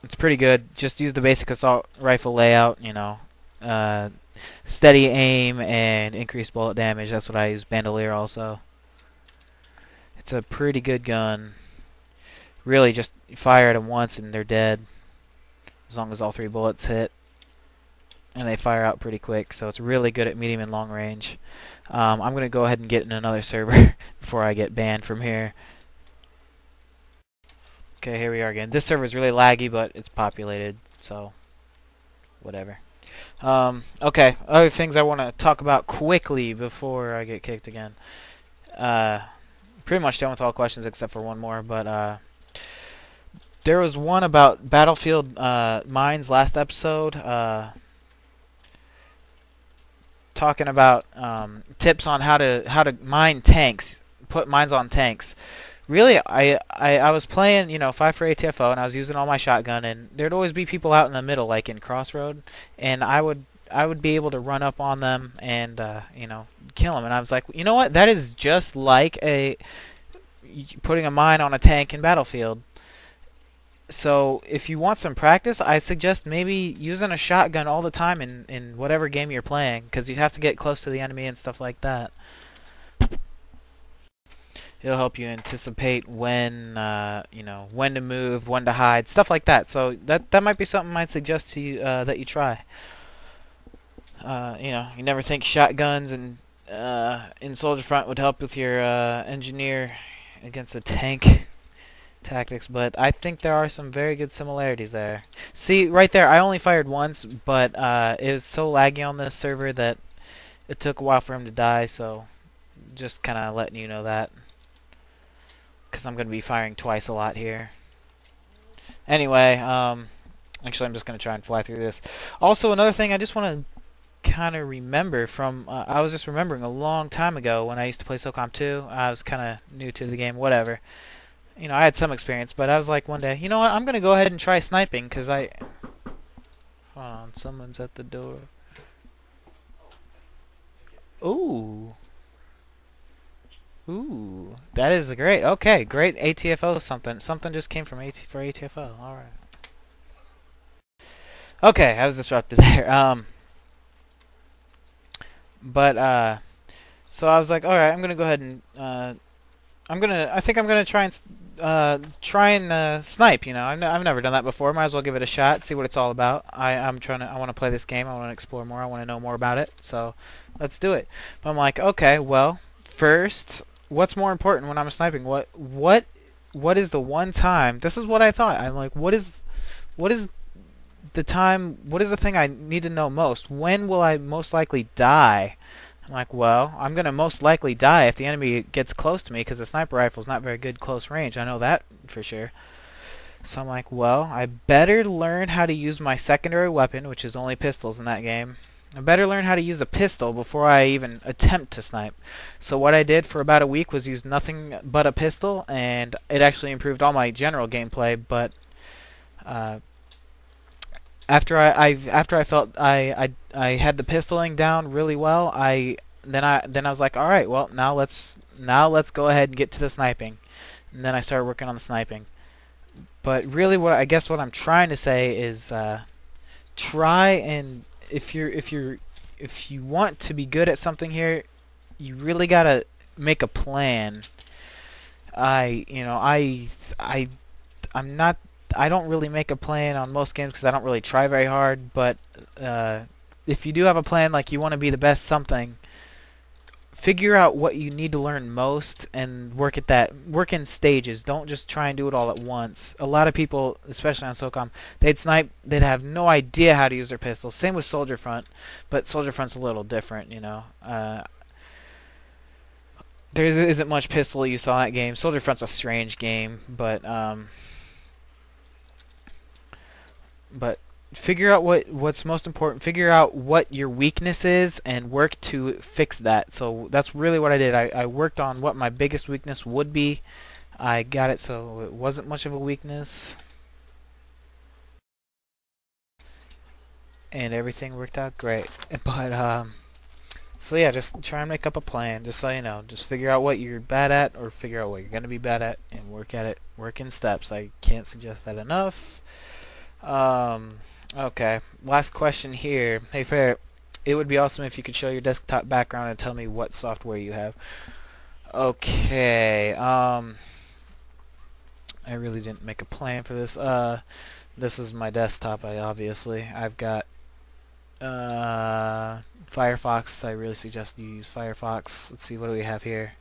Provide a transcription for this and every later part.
It's pretty good. Just use the basic assault rifle layout, steady aim and increased bullet damage. That's what I use. Bandolier also. It's a pretty good gun. Really, just fire at them once and they're dead, as long as all 3 bullets hit. And they fire out pretty quick, so it's really good at medium and long range. I'm going to go ahead and get in another server before I get banned from here. Okay, here we are again. This server is really laggy, but it's populated, so whatever. Okay, other things I want to talk about quickly before I get kicked again. Pretty much done with all questions except for one more, but there was one about battlefield mines last episode, talking about tips on how to mine tanks, put mines on tanks. Really, I was playing, 5 for ATFO, and I was using all my shotgun, and there'd always be people out in the middle, like in Crossroad, and I would be able to run up on them and kill them. And I was like, you know what? That is just like putting a mine on a tank in Battlefield. So if you want some practice, I suggest maybe using a shotgun all the time in whatever game you're playing, because you have to get close to the enemy and stuff like that. It'll help you anticipate when, when to move, when to hide, stuff like that. So that might be something I'd suggest to you that you try. You never think shotguns and in Soldier Front would help with your engineer against a tank tactics, but I think there are some very good similarities there. See, right there, I only fired once, but it was so laggy on this server that it took a while for him to die, so just kind of letting you know that, because I'm going to be firing twice a lot here. Anyway, actually I'm just going to try and fly through this. Also, another thing I just want to kind of remember from, I was just remembering a long time ago when I used to play SOCOM 2. I was kind of new to the game, whatever. I had some experience, but I was like one day, you know what, I'm going to go ahead and try sniping, because hold on, someone's at the door. Ooh. Ooh, that is great. Okay, great ATFO something. Something just came from for ATFO. Alright. Okay, I was disrupted there. So I was like, alright, I'm gonna go ahead and, I think I'm gonna try and snipe, I've never done that before. Might as well give it a shot, see what it's all about. I want to play this game, I want to explore more, I want to know more about it, so let's do it. But I'm like, okay, well, first, what's more important when I'm sniping? What is the one time? This is what I thought. I'm like, what is the time? What is the thing I need to know most? When will I most likely die? I'm like, well, I'm gonna most likely die if the enemy gets close to me, because the sniper rifle is not very good close range. I know that for sure. So I'm like, well, I better learn how to use my secondary weapon, which is only pistols in that game. I better learn how to use a pistol before I even attempt to snipe. So what I did for about a week was use nothing but a pistol, and it actually improved all my general gameplay. But after I felt I had the pistoling down really well, then I was like, all right, well, now let's go ahead and get to the sniping. And then I started working on the sniping. But really, what I'm trying to say is, try and if you want to be good at something here, you really gotta make a plan. I don't really make a plan on most games because I don't really try very hard, but if you do have a plan, like you want to be the best something, figure out what you need to learn most and work at that. Work in stages. Don't just try and do it all at once. A lot of people, especially on SOCOM, they'd snipe, they'd have no idea how to use their pistols. Same with Soldier Front, but Soldier Front's a little different, there isn't much pistol use on that game. Soldier Front's a strange game, but figure out what's most important. Figure out what your weakness is and work to fix that. So that's really what I did. I worked on what my biggest weakness would be. I got it so it wasn't much of a weakness, and everything worked out great. But so yeah, just try and make up a plan, just so you know. Just figure out what you're bad at, or figure out what you're going to be bad at, and work at it. Work in steps. I can't suggest that enough. Okay. Last question here. Hey, Ferret, it would be awesome if you could show your desktop background and tell me what software you have. Okay. I really didn't make a plan for this. This is my desktop. I've got Firefox. I really suggest you use Firefox. Let's see, what do we have here?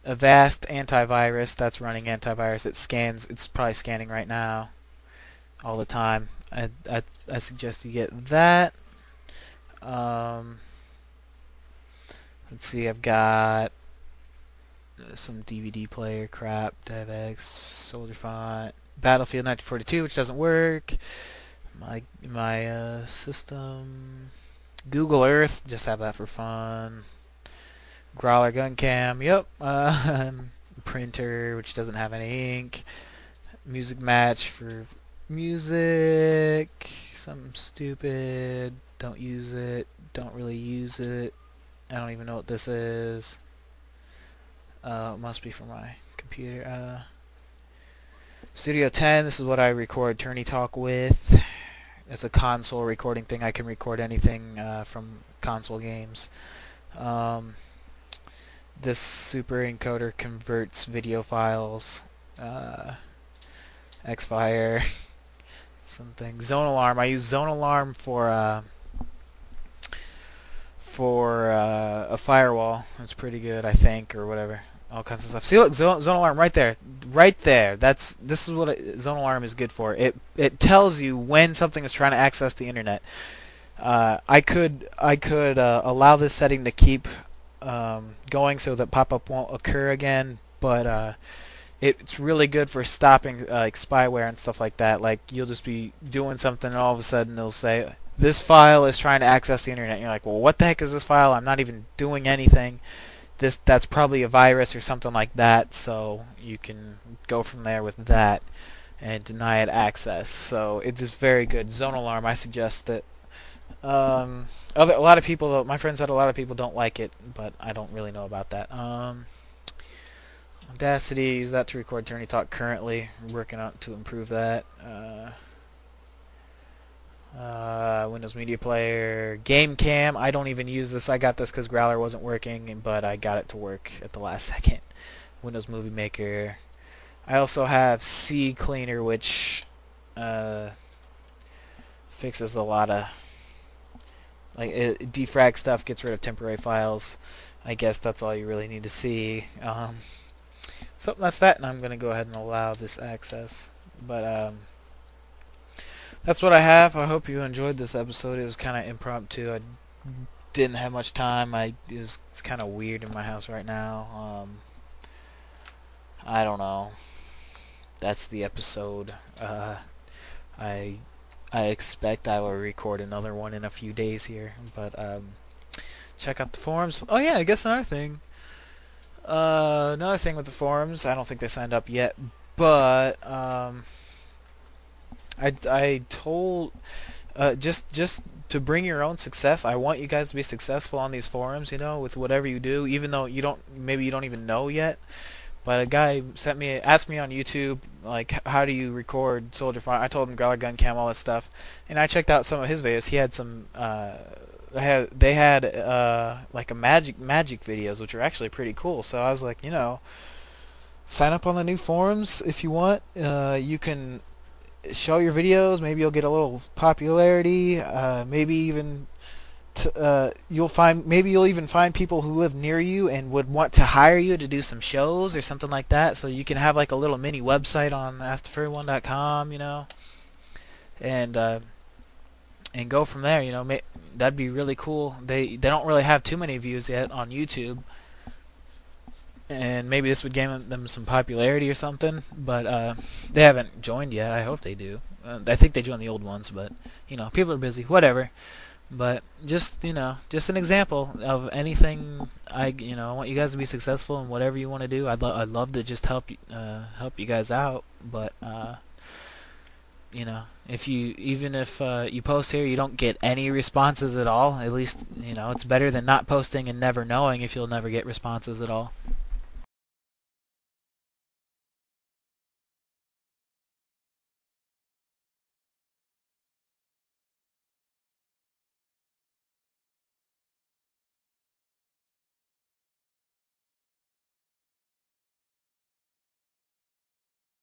Avast antivirus. That's running antivirus. It scans. It's probably scanning right now, all the time. I suggest you get that. Let's see. I've got some DVD player crap. DivX, Soldier Font, Battlefield 1942, which doesn't work. My system. Google Earth. Just have that for fun. Growler gun cam, yep. Printer, which doesn't have any ink. Music match for music. Something stupid. Don't use it. Don't really use it. I don't even know what this is. It must be from my computer. Studio 10, this is what I record Tourney Talk with. It's a console recording thing. I can record anything from console games. This super encoder converts video files. Xfire. Something. Zone Alarm. I use Zone Alarm for a firewall. It's pretty good, I think, or whatever. All kinds of stuff. See, look, Zone Alarm right there, right there. This is what Zone Alarm is good for. It tells you when something is trying to access the internet. I could allow this setting to keep going so that pop-up won't occur again, but it's really good for stopping like spyware and stuff like that. Like, you'll just be doing something and all of a sudden it'll say, this file is trying to access the internet. And you're like, well, what the heck is this file? I'm not even doing anything. That's probably a virus or something like that, so you can go from there with that and deny it access. So it's just very good. Zone Alarm, I suggest that. A lot of people, my friend said a lot of people don't like it, but I don't really know about that. Audacity, use that to record Tourney Talk currently. I'm working on to improve that. Windows Media Player, Game Cam. I don't even use this. I got this because Growler wasn't working, but I got it to work at the last second. Windows Movie Maker. I also have C Cleaner, which fixes a lot of, like, it defrags stuff, gets rid of temporary files. I guess that's all you really need to see. So that's that, and I'm going to go ahead and allow this access. But that's what I have. I hope you enjoyed this episode. It was kind of impromptu. I didn't have much time. It's kind of weird in my house right now. I don't know. That's the episode. I expect I will record another one in a few days here, but check out the forums. Oh yeah, I guess another thing with the forums, I don't think they signed up yet, but I told just to bring your own success. I want you guys to be successful on these forums, you know, with whatever you do, even though maybe you don't even know yet. But a guy asked me on YouTube, like, how do you record Soldier Font? I told him Growler gun cam, all this stuff, and I checked out some of his videos. He had some, they had like a magic videos, which are actually pretty cool. So I was like, you know, sign up on the new forums if you want. You can show your videos. Maybe you'll get a little popularity. Maybe even you'll even find people who live near you and would want to hire you to do some shows or something like that. So you can have like a little mini website on AskTheFurryOne.com, you know, and go from there. You know, that'd be really cool. They don't really have too many views yet on YouTube, and maybe this would gain them some popularity or something. But they haven't joined yet. I hope they do. I think they joined the old ones, but you know, people are busy. Whatever. But just, you know, just an example of anything. I want you guys to be successful in whatever you want to do. I'd love to just help you guys out. But you know, even if you post here, you don't get any responses at all. At least, you know, it's better than not posting and never knowing if you'll never get responses at all.